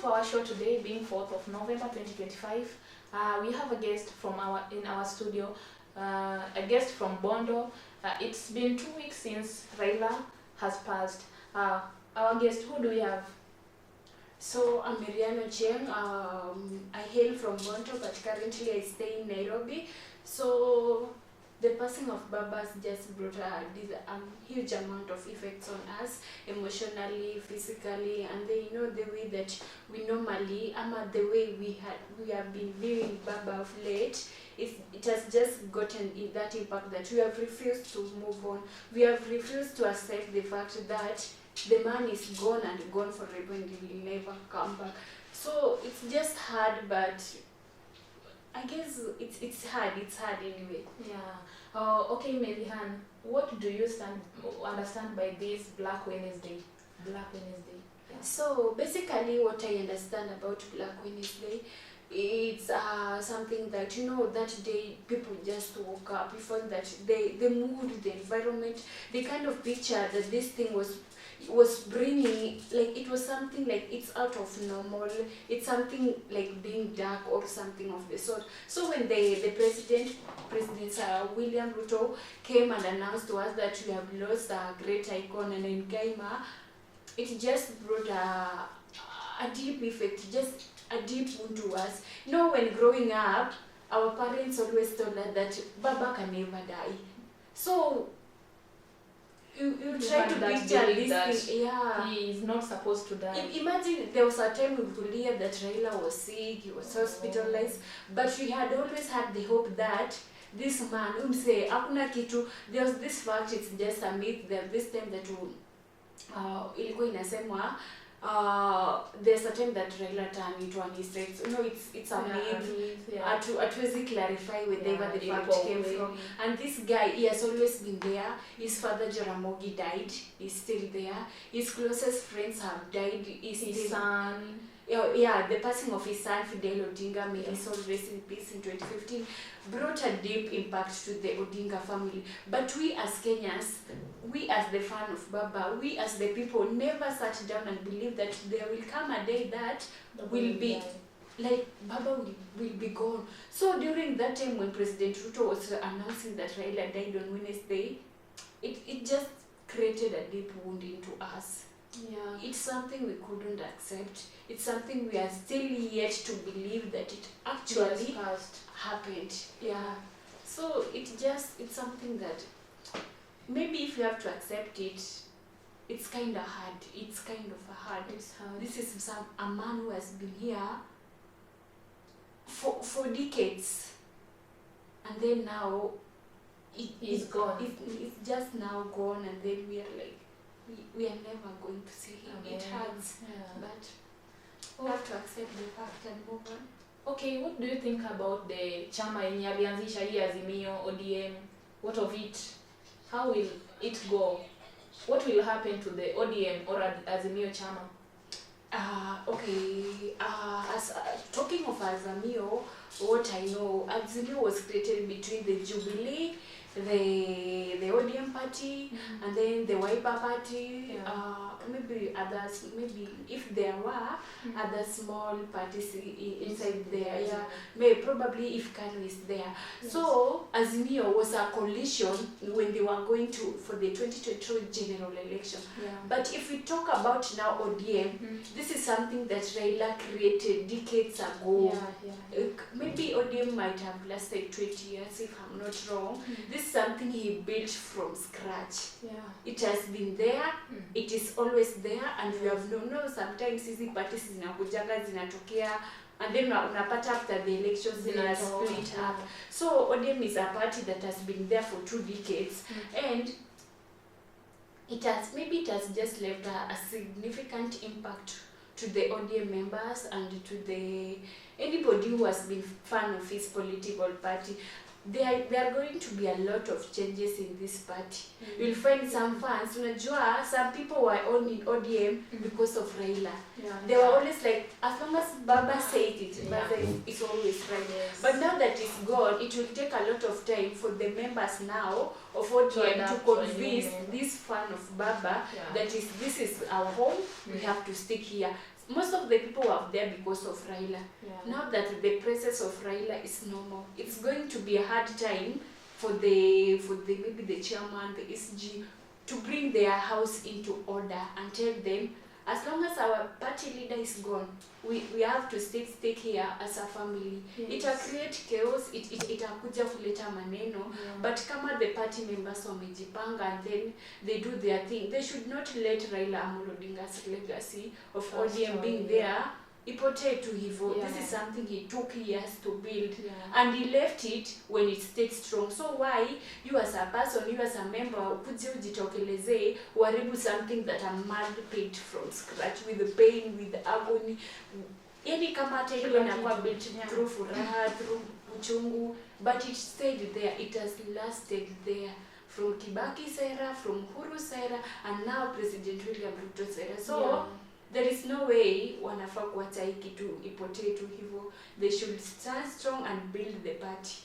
to our show today, being 4th of November 2025. We have a guest from our studio, a guest from Bondo. It's been 2 weeks since Raila has passed. Our guest, who do we have? So I'm Miriam Cheng. I hail from Bondo, but currently I stay in Nairobi. So the passing of Baba has just brought a huge amount of effects on us, emotionally, physically, and then, the way that we normally, the way we have been viewing Baba of late, it has just gotten that impact that we have refused to move on. We have refused to accept the fact that the man is gone and gone forever and he will never come back. So it's just hard, but I guess it's hard anyway. Yeah. Okay, Melihan, what do you understand by this Black Wednesday? Black Wednesday. Yeah. So basically, what I understand about Black Wednesday, it's something that that day people just woke up. You find that the mood, the environment, the kind of picture that this thing was bringing, like it was something like it's out of normal, it's something like being dark or something of the sort. So when the President William Ruto came and announced to us that we have lost a great icon and Nkaima, it just brought a deep effect, just a deep wound to us. When growing up, our parents always told us that Baba can never die. So you try to picture this thing. Yeah. He is not supposed to die. Imagine there was a time we could hear that Raila was sick, he was hospitalized, but we had always had the hope that this man, say, hakuna kitu, there was this fact, it's just a myth, that this time that ilikuwa inasemwa, there's a time that Raila turned into an Easter. It's a myth. Hatuwezi clarify wherever the fact came from. And this guy, he has always been there. His father Jaramogi died. He's still there. His closest friends have died. His son. Yeah, the passing of his son Fidel Odinga, may his soul rest in peace, in 2015, brought a deep impact to the Odinga family. But we as Kenyans, we as the fan of Baba, we as the people never sat down and believed that there will come a day that will be like Baba will be gone. So during that time when President Ruto was announcing that Raila died on Wednesday, it just created a deep wound into us. Yeah. It's something we couldn't accept. It's something we are still yet to believe that it actually happened. Yeah. So it's something that maybe if you have to accept it, it's kind of hard. It's kind of hard. It's hard. This is a man who has been here for decades, and then now he's gone. It's just now gone, and then we are like, we are never going to see him. It hurts, but we have to accept the fact and move on. Okay, what do you think about the chama yenye alianzisha hii Azimio, ODM? What of it? How will it go? What will happen to the ODM or Azimio chama? Okay, talking of Azimio, what I know, Azimio was created between the Jubilee, the ODM party, and then the Wiper party, maybe others, maybe if there were other small parties inside there, probably if Kanu is there. Yes. So Azimio was a coalition when they were going for the 2022 general election. Yeah. But if we talk about now ODM, this is something that Raila created decades ago. Maybe ODM might have lasted 20 years if I'm not wrong. This is something he built from scratch. It has been there, it is always there, and we have known sometimes hizi parties zinakujanga zinatokea, and then unapata after the elections zina split up. So ODM is a party that has been there for 2 decades, and it has just left a significant impact to the ODM members and to anybody who has been fan of his political party. There are going to be a lot of changes in this party. You'll find some fans, some people were on in ODM because of Raila. They were always like, as long as Baba said it, Baba is always right. Yes. But now that it's gone, it will take a lot of time for the members now of ODM to convince this fan of Baba that this is our home, we have to stick here. most of the people were there because of Raila. Yeah. Now that the presence of Raila is normal, it's going to be a hard time for the maybe the chairman, the SG, to bring their house into order and tell them, as long as our party leader is gone, we have to stay here as a family. Yes. It will create chaos, itakuja kuleta maneno. Yeah. But kama the party members wamejipanga and then they do their thing, they should not let Raila Amolo Odinga's legacy of ODM being there ipotee tu hivyo. Yeah. This is something he took years to build. Yeah. And he left it when it stayed strong. So why you as a person, you as a member, ukuje ujitokelezee uharibu something that a man paid from scratch with the pain, with the agony. Yani kama hata hilo inakuwa built through furaha, through uchungu, but it stayed there. It has lasted there from Kibaki's era, from Uhuru's era, and now President William Ruto's era. So there is no way wanafaa kuacha hii kitu ipotee tu hivyo. They should stand strong and build the party.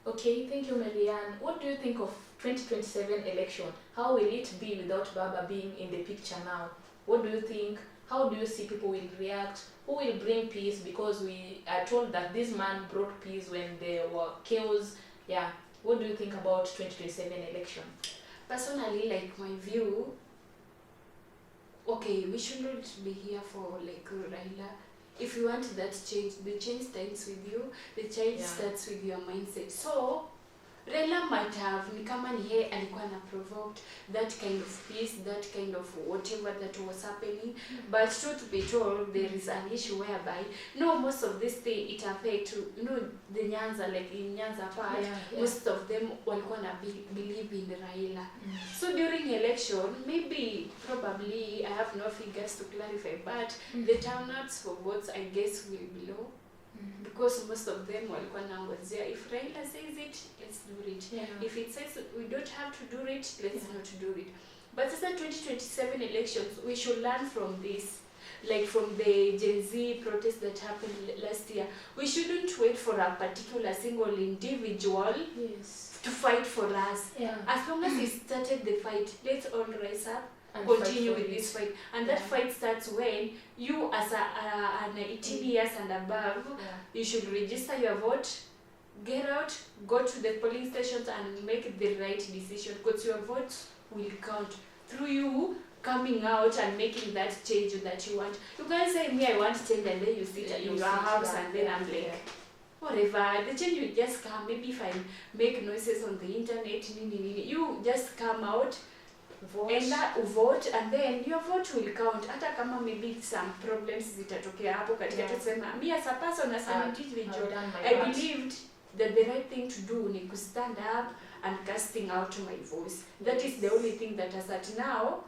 Okay, thank you, Marianne. What do you think of 2027 election? How will it be without Baba being in the picture now? What do you think? How do you see people will react? Who will bring peace? Because we are told that this man brought peace when there were chaos. Yeah. What do you think about 2027 election? Personally, like my view, okay, we shouldn't be here for like Raila. If you want that change, the change starts with you. The change starts with your mindset. So Raila might have, ni kama ni yeye alikuwa na provoked that kind of peace, that kind of whatever that was happening. But truth be told, there is an issue whereby, most of this thing, it affect, the Nyanza, like in Nyanza part, most of them walikuwa na believe in Raila. So during election, maybe, probably, I have no figures to clarify, but the turnouts for votes, I guess, will be low. Because most of them walikuwa nangojea, if Raila says it, let's do it. If it says we don't have to do it, let's not do it. But as the 2027 elections, we should learn from this. Like from the Gen Z protest that happened last year, we shouldn't wait for a particular single individual to fight for us. As long as he started the fight, let's all rise up, continue with this fight. And that fight starts when you as an 18 years and above, you should register your vote, get out, go to the polling stations and make the right decision, because your vote will count through you coming out and making that change that you want. You can say, me, I want change, and then you sit in your house and then I'm like, whatever, the change will just come. Maybe if I make noises on the internet, you just come out, vote, and then your vote will count. Hata kama maybe some problems zitatokea hapo katika tusema, me as a person, as an individual, I believed that the right thing to do ni to stand up and casting out my voice. That is the only thing that as at now,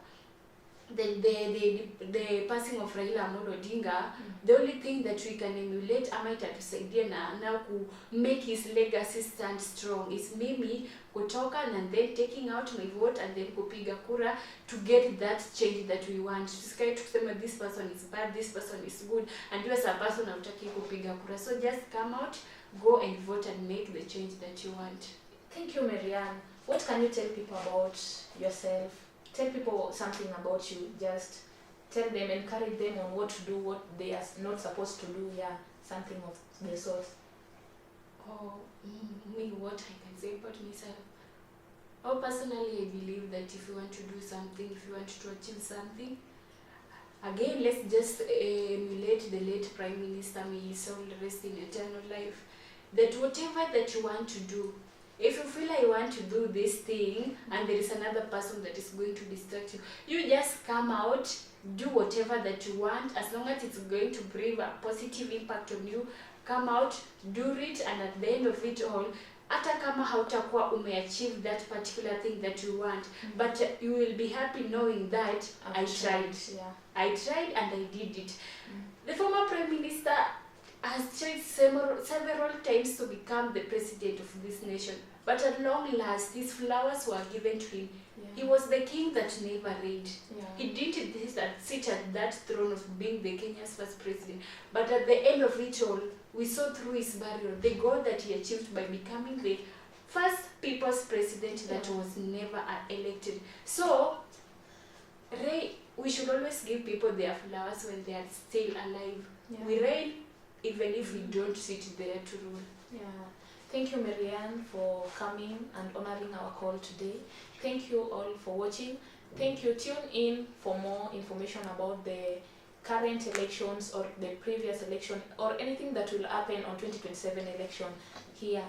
the passing of Raila Amolo Odinga, the only thing that we can emulate ama itatusaidia na now to make his legacy stand strong is mimi kutoka and then taking out my vote and then kupiga kura to get that change that we want. Tusikae tuseme this person is bad, this person is good, and you as a person hautaki kupiga kura. So just come out, go and vote and make the change that you want. Thank you, Marianne. What can you tell people about yourself? Tell people something about you. Just tell them, encourage them on what to do, what they are not supposed to do. Something of the sort. Me, what I can say about myself. Personally, I believe that if you want to do something, if you want to achieve something, again, let's just emulate the late Prime Minister, may his soul rest in eternal life, that whatever that you want to do, if you feel like you want to do this thing and there is another person that is going to distract you, you just come out, do whatever that you want, as long as it's going to bring a positive impact on you. Come out, do it, and at the end of it all, hata kama hautakuwa umeachieve that particular thing that you want, but you will be happy knowing that I tried. I tried and I did it. The former Prime Minister has tried several times to become the president of this nation, but at long last, his flowers were given to him. He was the king that never reigned. He didn't sit at that throne of being the Kenya's first president. But at the end of it all, we saw through his burial the goal that he achieved by becoming the first people's president that was never elected. So, Ray, we should always give people their flowers when they are still alive. Yeah. We reign even if we don't sit there to rule. Yeah. Thank you, Marianne, for coming and honoring our call today. Thank you all for watching. Thank you. Tune in for more information about the current elections or the previous election or anything that will happen on 2027 election here